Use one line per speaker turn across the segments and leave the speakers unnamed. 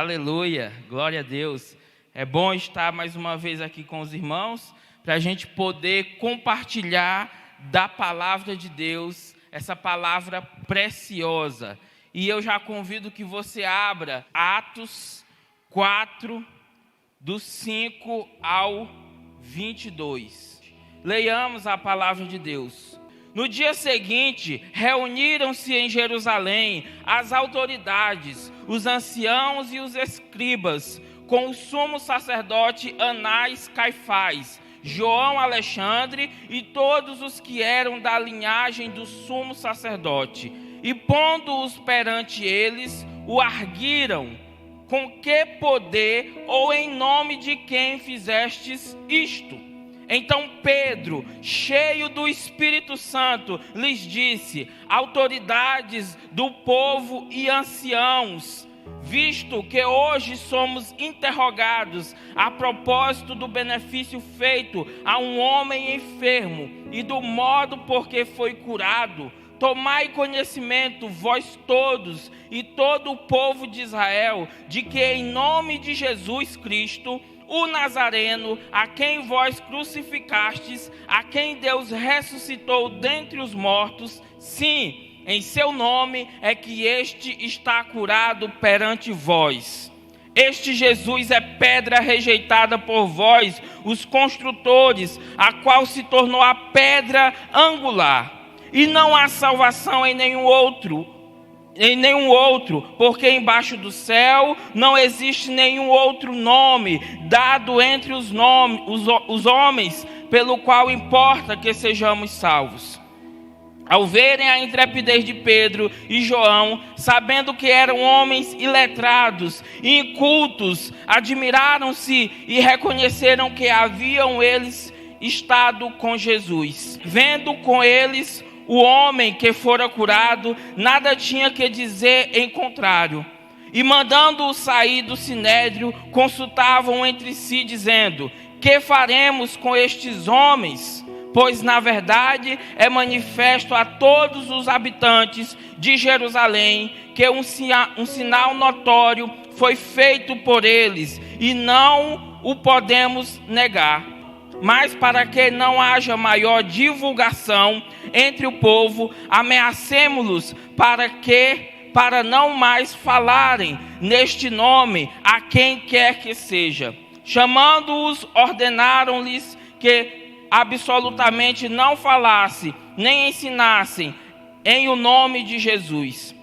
Aleluia, glória a Deus. É bom estar mais uma vez aqui com os irmãos, para a gente poder compartilhar da palavra de Deus, essa palavra preciosa. E eu já convido que você abra Atos 4, do 5 ao 22. Leiamos a palavra de Deus. No dia seguinte, reuniram-se em Jerusalém as autoridades, os anciãos e os escribas, com o sumo sacerdote Anás Caifás, João Alexandre e todos os que eram da linhagem do sumo sacerdote. E pondo-os perante eles, o arguiram: com que poder ou em nome de quem fizestes isto? Então Pedro, cheio do Espírito Santo, lhes disse: autoridades do povo e anciãos, visto que hoje somos interrogados a propósito do benefício feito a um homem enfermo e do modo por que foi curado, tomai conhecimento, vós todos e todo o povo de Israel, de que em nome de Jesus Cristo, o Nazareno, a quem vós crucificastes, a quem Deus ressuscitou dentre os mortos, sim, em seu nome é que este está curado perante vós. Este Jesus é pedra rejeitada por vós, os construtores, a qual se tornou a pedra angular. E não há salvação em nenhum outro, porque embaixo do céu não existe nenhum outro nome dado entre os homens, pelo qual importa que sejamos salvos. Ao verem a intrepidez de Pedro e João, sabendo que eram homens iletrados e incultos, admiraram-se e reconheceram que haviam eles estado com Jesus. Vendo com eles o homem que fora curado, nada tinha que dizer em contrário. E mandando-o sair do sinédrio, consultavam entre si, dizendo: que faremos com estes homens? Pois, na verdade, é manifesto a todos os habitantes de Jerusalém que um sinal notório foi feito por eles, e não o podemos negar. Mas para que não haja maior divulgação entre o povo, ameacemo-los para não mais falarem neste nome a quem quer que seja. Chamando-os, ordenaram-lhes que absolutamente não falasse, nem ensinassem em o nome de Jesus.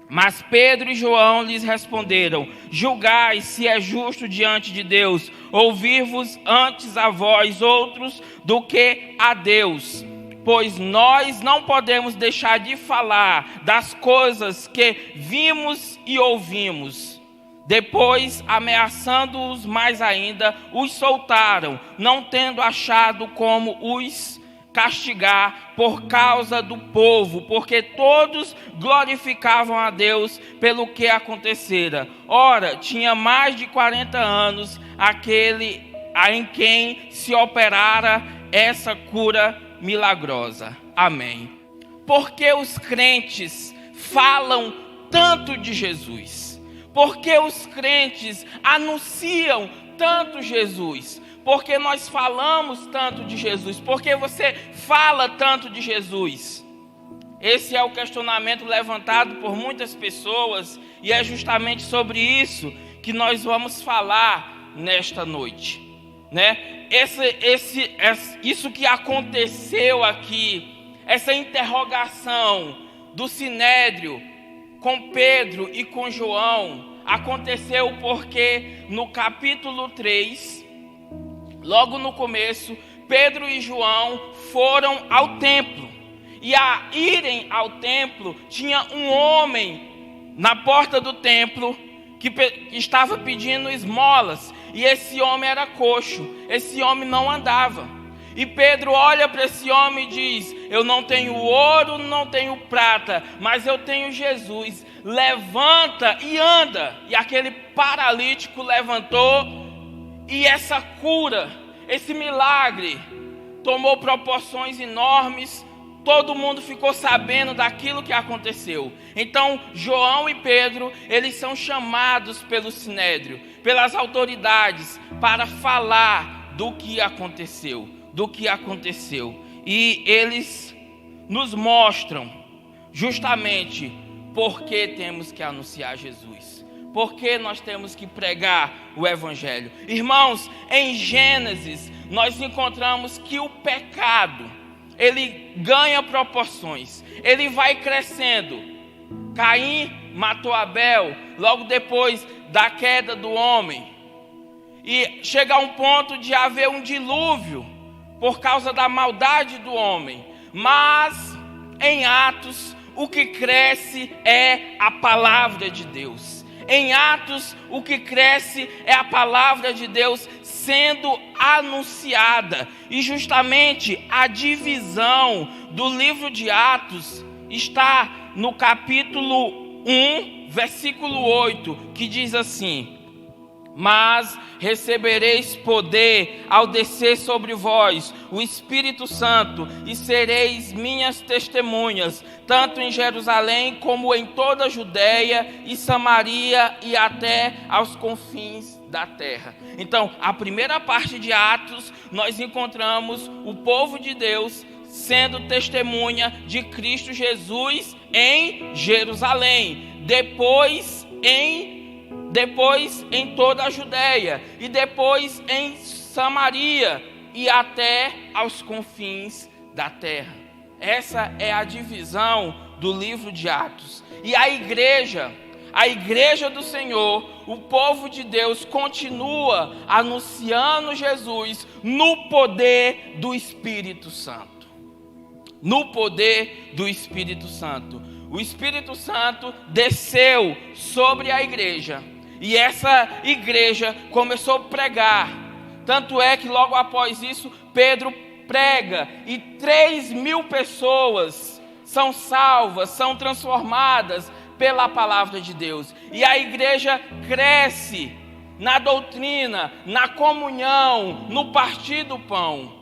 Mas Pedro e João lhes responderam: julgai se é justo diante de Deus ouvir-vos antes a vós outros do que a Deus. Pois nós não podemos deixar de falar das coisas que vimos e ouvimos. Depois, ameaçando-os mais ainda, os soltaram, não tendo achado como os castigar por causa do povo, porque todos glorificavam a Deus pelo que acontecera. Ora, tinha mais de 40 anos aquele em quem se operara essa cura milagrosa. Amém. Porque os crentes falam tanto de Jesus? Porque os crentes anunciam tanto Jesus? Porque nós falamos tanto de Jesus? Porque você fala tanto de Jesus? Esse é o questionamento levantado por muitas pessoas, e é justamente sobre isso que nós vamos falar nesta noite, né? Isso que aconteceu aqui, essa interrogação do sinédrio com Pedro e com João, aconteceu porque no capítulo 3, logo no começo, Pedro e João foram ao templo. E a irem ao templo, tinha um homem na porta do templo que estava pedindo esmolas. E esse homem era coxo, esse homem não andava. E Pedro olha para esse homem e diz: eu não tenho ouro, não tenho prata, mas eu tenho Jesus. Levanta e anda. E aquele paralítico levantou, e essa cura, esse milagre, tomou proporções enormes todo mundo ficou sabendo daquilo que aconteceu. Então, João e Pedro, eles são chamados pelo Sinédrio, pelas autoridades, para falar do que aconteceu. E eles nos mostram justamente por que temos que anunciar Jesus. Por que nós temos que pregar o Evangelho. Irmãos, em Gênesis, nós encontramos que o pecado, ele ganha proporções, ele vai crescendo. Caim matou Abel, logo depois da queda do homem. E chega a um ponto de haver um dilúvio, por causa da maldade do homem. Mas, em Atos, o que cresce é a palavra de Deus. Em Atos, o que cresce é a palavra de Deus sendo anunciada. E justamente a divisão do livro de Atos está no capítulo 1, versículo 8, que diz assim: mas recebereis poder ao descer sobre vós o Espírito Santo, e sereis minhas testemunhas, tanto em Jerusalém como em toda a Judeia e Samaria e até aos confins da terra. Então, a primeira parte de Atos, nós encontramos o povo de Deus sendo testemunha de Cristo Jesus em Jerusalém, depois em toda a Judeia, e depois em Samaria, e até aos confins da terra. Essa é a divisão do livro de Atos. E a igreja do Senhor, o povo de Deus, continua anunciando Jesus no poder do Espírito Santo. No poder do Espírito Santo. O Espírito Santo desceu sobre a igreja. E essa igreja começou a pregar. Tanto é que logo após isso, Pedro prega. E 3.000 pessoas são salvas, são transformadas pela palavra de Deus. E a igreja cresce na doutrina, na comunhão, no partir do pão,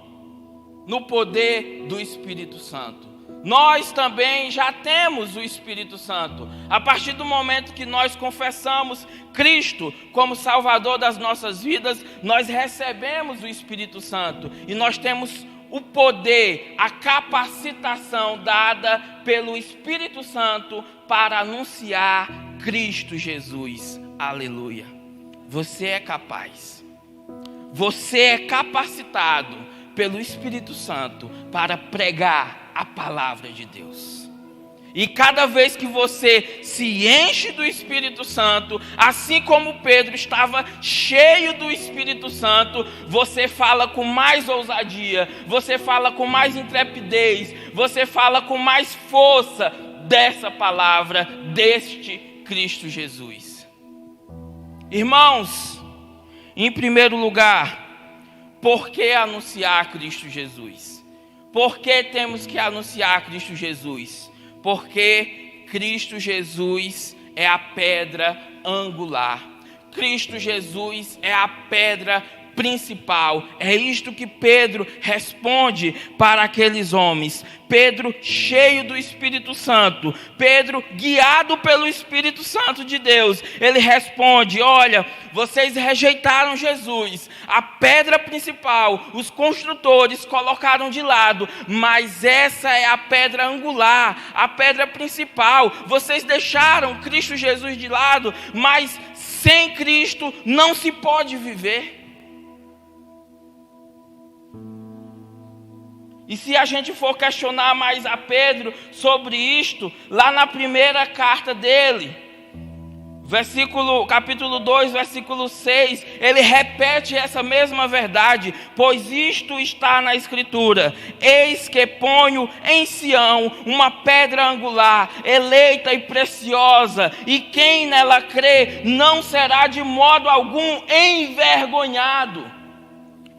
no poder do Espírito Santo. Nós também já temos o Espírito Santo. A partir do momento que nós confessamos Cristo como Salvador das nossas vidas, nós recebemos o Espírito Santo. E nós temos o poder, a capacitação dada pelo Espírito Santo para anunciar Cristo Jesus. Aleluia. Você é capaz. Você é capacitado pelo Espírito Santo para pregar a palavra de Deus. E cada vez que você se enche do Espírito Santo, assim como Pedro estava cheio do Espírito Santo, você fala com mais ousadia, você fala com mais intrepidez, você fala com mais força dessa palavra, deste Cristo Jesus. Irmãos, em primeiro lugar, por que anunciar Cristo Jesus? Por que temos que anunciar Cristo Jesus? Porque Cristo Jesus é a pedra angular. Cristo Jesus é a pedra principal. É isto que Pedro responde para aqueles homens. Pedro cheio do Espírito Santo. Pedro guiado pelo Espírito Santo de Deus. Ele responde: olha, vocês rejeitaram Jesus. A pedra principal, os construtores colocaram de lado. Mas essa é a pedra angular, a pedra principal. Vocês deixaram Cristo Jesus de lado, mas sem Cristo não se pode viver. E se a gente for questionar mais a Pedro sobre isto, lá na primeira carta dele, capítulo 2, versículo 6, ele repete essa mesma verdade: pois isto está na Escritura: eis que ponho em Sião uma pedra angular, eleita e preciosa, e quem nela crê não será de modo algum envergonhado.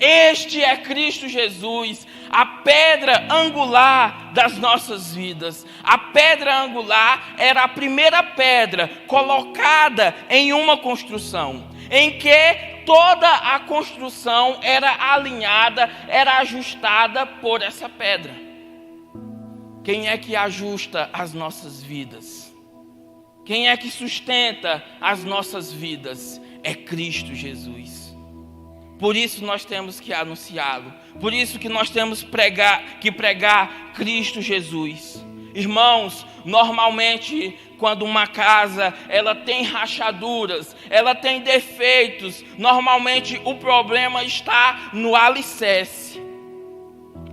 Este é Cristo Jesus, a pedra angular das nossas vidas. A pedra angular era a primeira pedra colocada em uma construção, em que toda a construção era alinhada, era ajustada por essa pedra. Quem é que ajusta as nossas vidas? Quem é que sustenta as nossas vidas? É Cristo Jesus. Por isso nós temos que anunciá-lo. Por isso que nós temos que pregar Cristo Jesus. Irmãos, normalmente quando uma casa ela tem rachaduras, ela tem defeitos, normalmente o problema está no alicerce.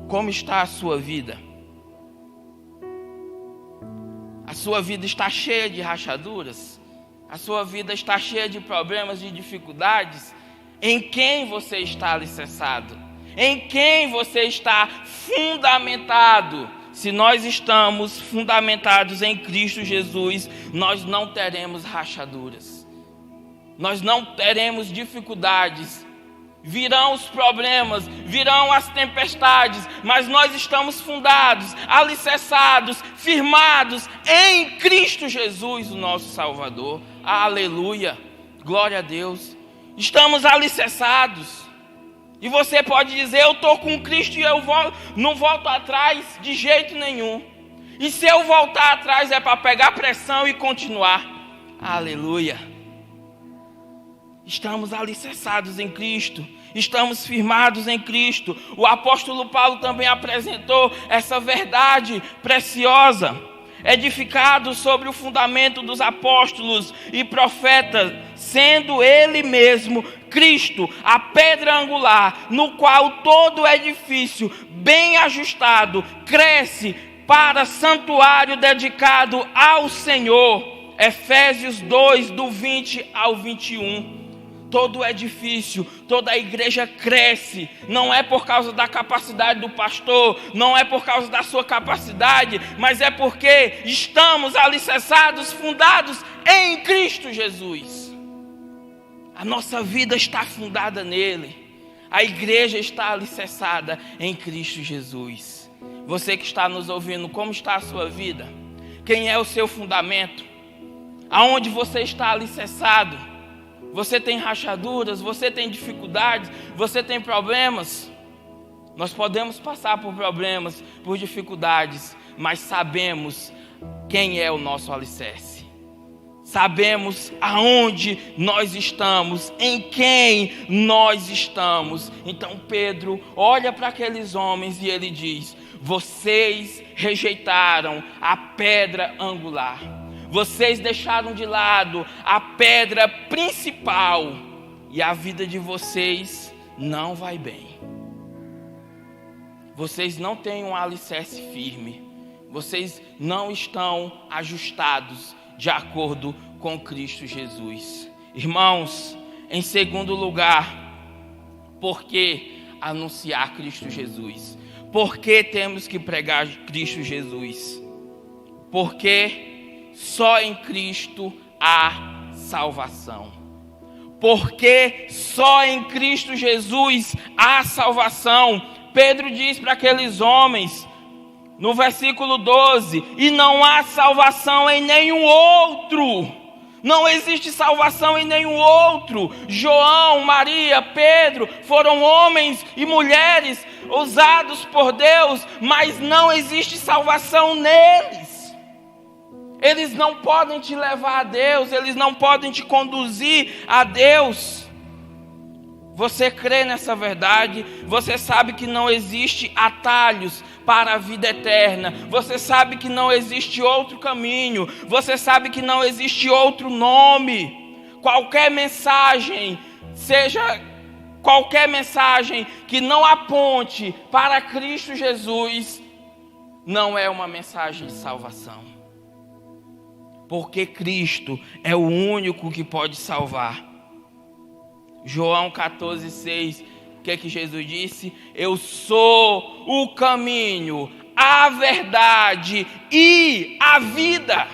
Como está a sua vida? A sua vida está cheia de rachaduras? A sua vida está cheia de problemas, de dificuldades? Em quem você está alicerçado? Em quem você está fundamentado? Se nós estamos fundamentados em Cristo Jesus, nós não teremos rachaduras. Nós não teremos dificuldades. Virão os problemas, virão as tempestades, mas nós estamos fundados, alicerçados, firmados em Cristo Jesus, o nosso Salvador. Aleluia, glória a Deus. Estamos alicerçados. E você pode dizer, eu estou com Cristo e eu não volto atrás de jeito nenhum. E se eu voltar atrás é para pegar pressão e continuar. Aleluia. Estamos alicerçados em Cristo. Estamos firmados em Cristo. O apóstolo Paulo também apresentou essa verdade preciosa. Edificado sobre o fundamento dos apóstolos e profetas, sendo ele mesmo Cristo, a pedra angular, no qual todo edifício bem ajustado cresce para santuário dedicado ao Senhor. Efésios 2, do 20 ao 21. Todo edifício, toda a igreja cresce, não é por causa da capacidade do pastor, não é por causa da sua capacidade, mas é porque estamos alicerçados, fundados em Cristo Jesus. A nossa vida está fundada nele, a igreja está alicerçada em Cristo Jesus. Você que está nos ouvindo, como está a sua vida? Quem é o seu fundamento? Aonde você está alicerçado? Você tem rachaduras, você tem dificuldades, você tem problemas. Nós podemos passar por problemas, por dificuldades, mas sabemos quem é o nosso alicerce. Sabemos aonde nós estamos, em quem nós estamos. Então Pedro olha para aqueles homens e ele diz: vocês rejeitaram a pedra angular. Vocês deixaram de lado a pedra principal e a vida de vocês não vai bem. Vocês não têm um alicerce firme. Vocês não estão ajustados de acordo com Cristo Jesus. Irmãos, em segundo lugar, por que anunciar Cristo Jesus? Por que temos que pregar Cristo Jesus? Porque só em Cristo há salvação. Porque só em Cristo Jesus há salvação. Pedro diz para aqueles homens, no versículo 12, e não há salvação em nenhum outro. Não existe salvação em nenhum outro. João, Maria, Pedro foram homens e mulheres usados por Deus, mas não existe salvação neles. Eles não podem te levar a Deus, eles não podem te conduzir a Deus. Você crê nessa verdade, você sabe que não existe atalhos para a vida eterna, você sabe que não existe outro caminho, você sabe que não existe outro nome. Qualquer mensagem, seja qualquer mensagem que não aponte para Cristo Jesus, não é uma mensagem de salvação. Porque Cristo é o único que pode salvar. João 14,6, o que é que Jesus disse? Eu sou o caminho, a verdade e a vida.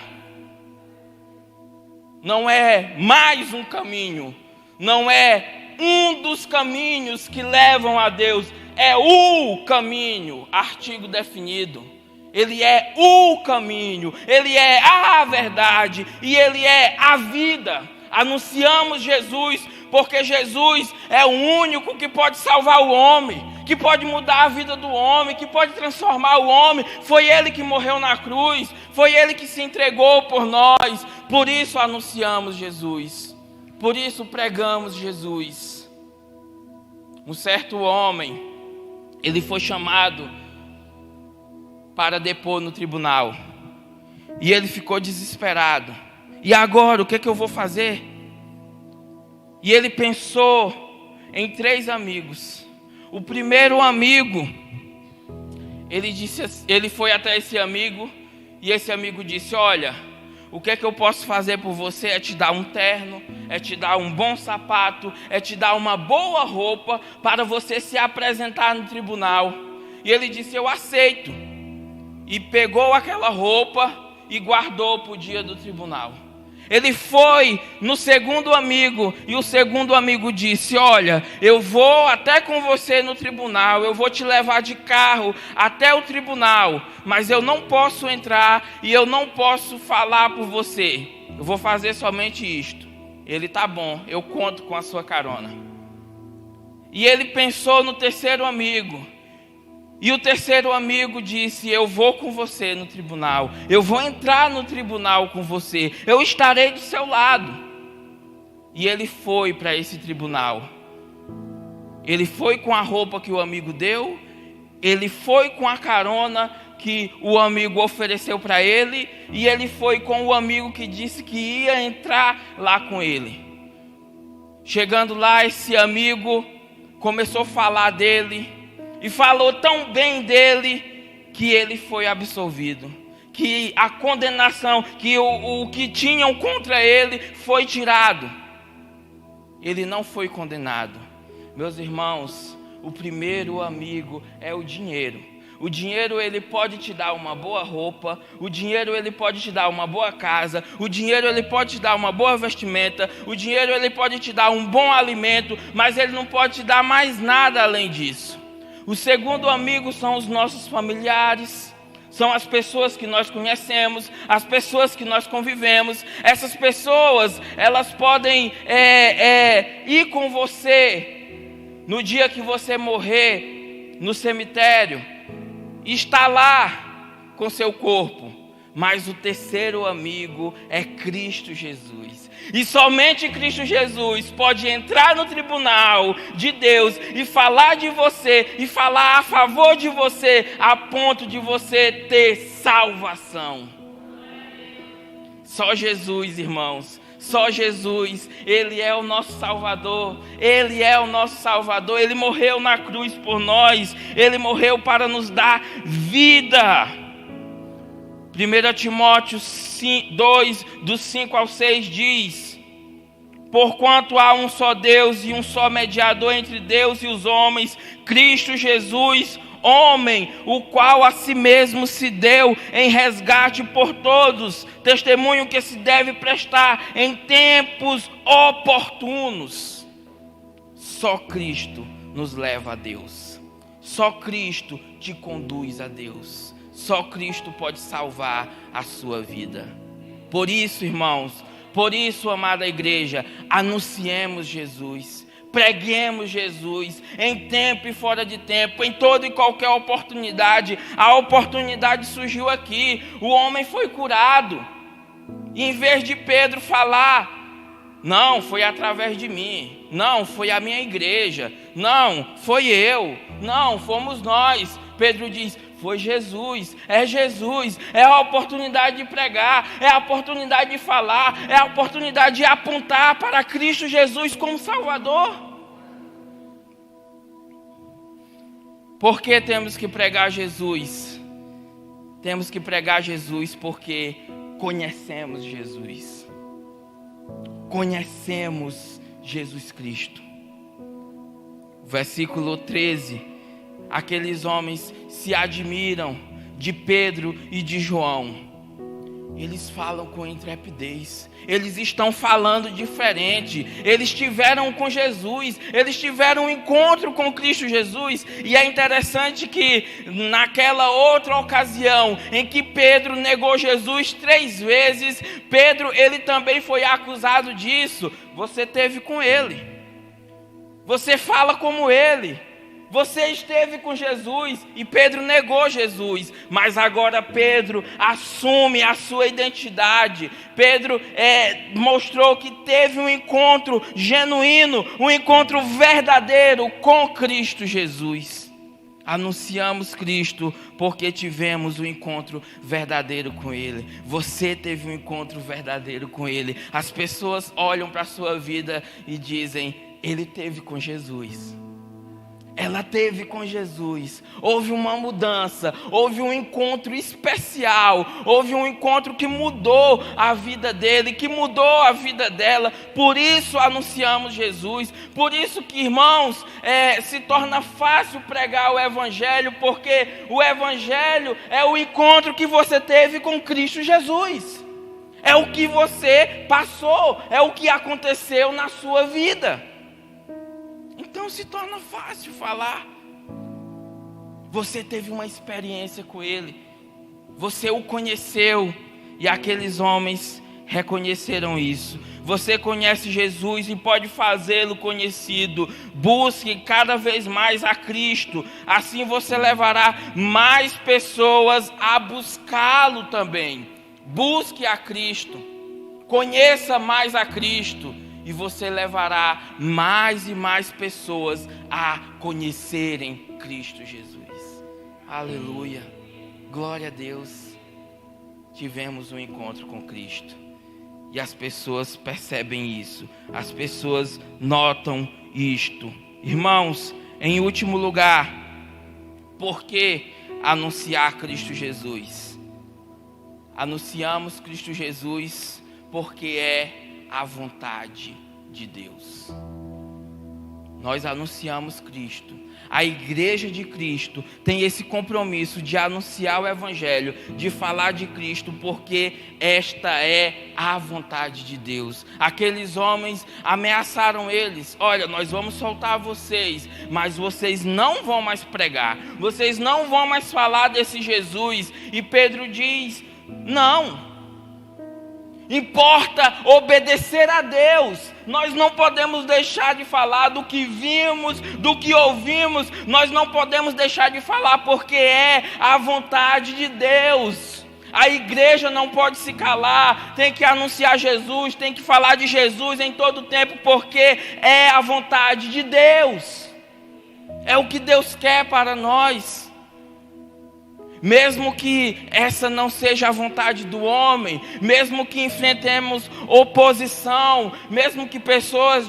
Não é mais um caminho, não é um dos caminhos que levam a Deus, é o caminho, artigo definido. Ele é o caminho, Ele é a verdade e Ele é a vida. Anunciamos Jesus porque Jesus é o único que pode salvar o homem, que pode mudar a vida do homem, que pode transformar o homem. Foi Ele que morreu na cruz, foi Ele que se entregou por nós. Por isso anunciamos Jesus, por isso pregamos Jesus. Um certo homem, ele foi chamado para depor no tribunal, e ele ficou desesperado. E agora, o que eu vou fazer? E ele pensou em 3 amigos. O primeiro amigo, ele foi até esse amigo, e esse amigo disse: olha, o que eu posso fazer por você é te dar um terno, é te dar um bom sapato, é te dar uma boa roupa para você se apresentar no tribunal. E ele disse: eu aceito. E pegou aquela roupa e guardou para o dia do tribunal. Ele foi no segundo amigo, e o segundo amigo disse: olha, eu vou até com você no tribunal, eu vou te levar de carro até o tribunal, mas eu não posso entrar e eu não posso falar por você, eu vou fazer somente isto. Ele: tá bom, eu conto com a sua carona. E ele pensou no terceiro amigo, e o terceiro amigo disse: eu vou com você no tribunal, eu vou entrar no tribunal com você, eu estarei do seu lado. E ele foi para esse tribunal. Ele foi com a roupa que o amigo deu, ele foi com a carona que o amigo ofereceu para ele, e ele foi com o amigo que disse que ia entrar lá com ele. Chegando lá, esse amigo começou a falar dele, e falou tão bem dele, que ele foi absolvido, que a condenação, que o que tinham contra ele foi tirado. Ele não foi condenado. Meus irmãos, o primeiro amigo é o dinheiro. O dinheiro, ele pode te dar uma boa roupa, o dinheiro, ele pode te dar uma boa casa, o dinheiro, ele pode te dar uma boa vestimenta, o dinheiro, ele pode te dar um bom alimento, mas ele não pode te dar mais nada além disso. O segundo amigo são os nossos familiares, são as pessoas que nós conhecemos, as pessoas que nós convivemos. Essas pessoas, elas podem ir com você no dia que você morrer no cemitério, e estar lá com seu corpo. Mas o terceiro amigo é Cristo Jesus. E somente Cristo Jesus pode entrar no tribunal de Deus e falar de você, e falar a favor de você, a ponto de você ter salvação. Só Jesus, irmãos. Só Jesus, Ele é o nosso Salvador, Ele é o nosso Salvador, Ele morreu na cruz por nós, Ele morreu para nos dar vida. 1 Timóteo 2, do 5 ao 6 diz: porquanto há um só Deus e um só mediador entre Deus e os homens, Cristo Jesus, homem, o qual a si mesmo se deu em resgate por todos, testemunho que se deve prestar em tempos oportunos. Só Cristo nos leva a Deus, só Cristo te conduz a Deus, só Cristo pode salvar a sua vida. Por isso, irmãos, por isso, amada igreja, anunciemos Jesus, preguemos Jesus, em tempo e fora de tempo, em toda e qualquer oportunidade. A oportunidade surgiu aqui, o homem foi curado, e em vez de Pedro falar: não, foi através de mim, não, foi a minha igreja, não, foi eu, não, fomos nós, Pedro diz: foi Jesus, é a oportunidade de pregar, é a oportunidade de falar, é a oportunidade de apontar para Cristo Jesus como Salvador. Por que temos que pregar Jesus? Temos que pregar Jesus porque conhecemos Jesus. Conhecemos Jesus Cristo. Versículo 13. Aqueles homens se admiram de Pedro e de João. Eles falam com intrepidez. Eles estão falando diferente. Eles estiveram com Jesus. Eles tiveram um encontro com Cristo Jesus. E é interessante que naquela outra ocasião em que Pedro negou Jesus 3 vezes, Pedro, ele também foi acusado disso. Você teve com ele. Você fala como ele. Você esteve com Jesus e Pedro negou Jesus, mas agora Pedro assume a sua identidade. Pedro mostrou que teve um encontro genuíno, um encontro verdadeiro com Cristo Jesus. Anunciamos Cristo porque tivemos um encontro verdadeiro com Ele. Você teve um encontro verdadeiro com Ele. As pessoas olham para a sua vida e dizem: ele teve com Jesus. Ela teve com Jesus. Houve uma mudança, houve um encontro especial, houve um encontro que mudou a vida dele, que mudou a vida dela. Por isso anunciamos Jesus. Por isso que, irmãos, se torna fácil pregar o Evangelho, porque o Evangelho é o encontro que você teve com Cristo Jesus. É o que você passou, é o que aconteceu na sua vida. Então se torna fácil falar. Você teve uma experiência com Ele. Você o conheceu. E aqueles homens reconheceram isso. Você conhece Jesus e pode fazê-lo conhecido. Busque cada vez mais a Cristo. Assim você levará mais pessoas a buscá-lo também. Busque a Cristo. Conheça mais a Cristo. E você levará mais e mais pessoas a conhecerem Cristo Jesus. Aleluia. Glória a Deus. Tivemos um encontro com Cristo. E as pessoas percebem isso. As pessoas notam isto. Irmãos, em último lugar, por que anunciar Cristo Jesus? Anunciamos Cristo Jesus porque é a vontade de Deus. Nós anunciamos Cristo. A igreja de Cristo tem esse compromisso de anunciar o Evangelho, de falar de Cristo, porque esta é a vontade de Deus. Aqueles homens ameaçaram eles: olha, nós vamos soltar vocês, mas vocês não vão mais pregar, vocês não vão mais falar desse Jesus. E Pedro diz: não. Importa obedecer a Deus. Nós não podemos deixar de falar do que vimos, do que ouvimos. Nós não podemos deixar de falar porque é a vontade de Deus. A igreja não pode se calar. Tem que anunciar Jesus, tem que falar de Jesus em todo o tempo, porque é a vontade de Deus. É o que Deus quer para nós. Mesmo que essa não seja a vontade do homem, mesmo que enfrentemos oposição, mesmo que pessoas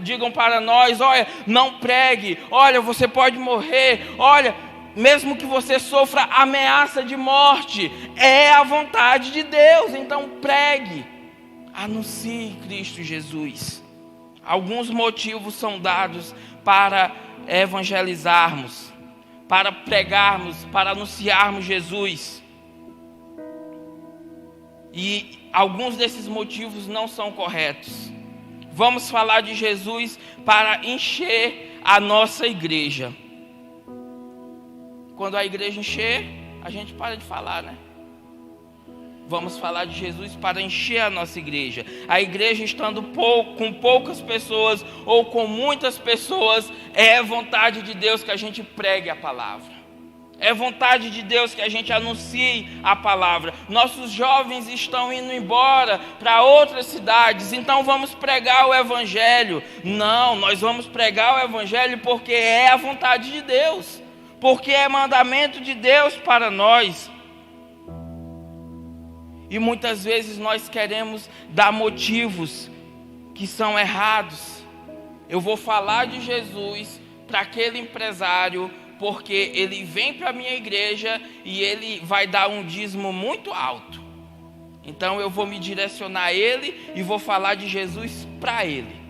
digam para nós: olha, não pregue, olha, você pode morrer, olha, mesmo que você sofra ameaça de morte, é a vontade de Deus. Então pregue, anuncie Cristo Jesus. Alguns motivos são dados para evangelizarmos, para pregarmos, para anunciarmos Jesus. E alguns desses motivos não são corretos. Vamos falar de Jesus para encher a nossa igreja. Quando a igreja encher, a gente para de falar, né? Vamos falar de Jesus para encher a nossa igreja. A igreja estando com poucas pessoas ou com muitas pessoas, é vontade de Deus que a gente pregue a palavra. É vontade de Deus que a gente anuncie a palavra. Nossos jovens estão indo embora para outras cidades, então vamos pregar o Evangelho. Não, nós vamos pregar o Evangelho porque é a vontade de Deus. Porque é mandamento de Deus para nós. E muitas vezes nós queremos dar motivos que são errados. Eu vou falar de Jesus para aquele empresário porque ele vem para a minha igreja e ele vai dar um dízimo muito alto. Então eu vou me direcionar a ele e vou falar de Jesus para ele.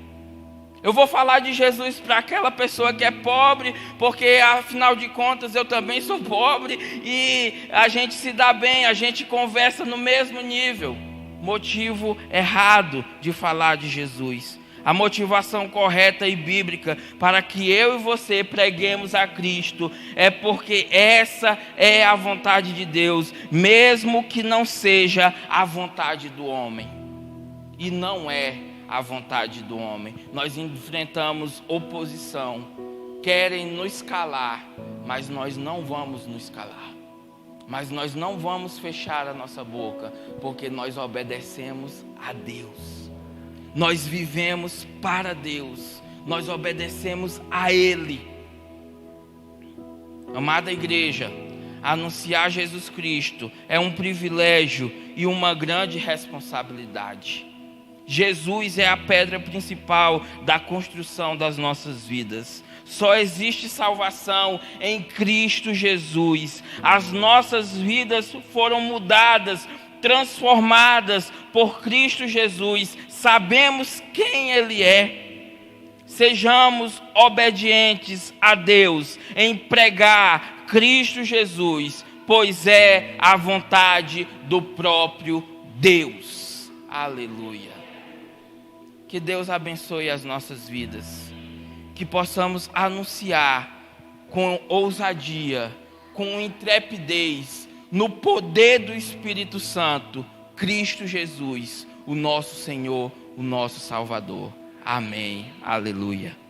Eu vou falar de Jesus para aquela pessoa que é pobre, porque afinal de contas eu também sou pobre e a gente se dá bem, a gente conversa no mesmo nível. Motivo errado de falar de Jesus. A motivação correta e bíblica para que eu e você preguemos a Cristo é porque essa é a vontade de Deus, mesmo que não seja a vontade do homem. E não é a vontade do homem. Nós enfrentamos oposição. Querem nos calar, mas nós não vamos nos calar. Mas nós não vamos fechar a nossa boca, porque nós obedecemos a Deus. Nós vivemos para Deus. Nós obedecemos a Ele. Amada igreja, anunciar Jesus Cristo é um privilégio e uma grande responsabilidade. Jesus é a pedra principal da construção das nossas vidas. Só existe salvação em Cristo Jesus. As nossas vidas foram mudadas, transformadas por Cristo Jesus. Sabemos quem Ele é. Sejamos obedientes a Deus em pregar Cristo Jesus, pois é a vontade do próprio Deus. Aleluia. Que Deus abençoe as nossas vidas. Que possamos anunciar com ousadia, com intrepidez, no poder do Espírito Santo, Cristo Jesus, o nosso Senhor, o nosso Salvador. Amém. Aleluia.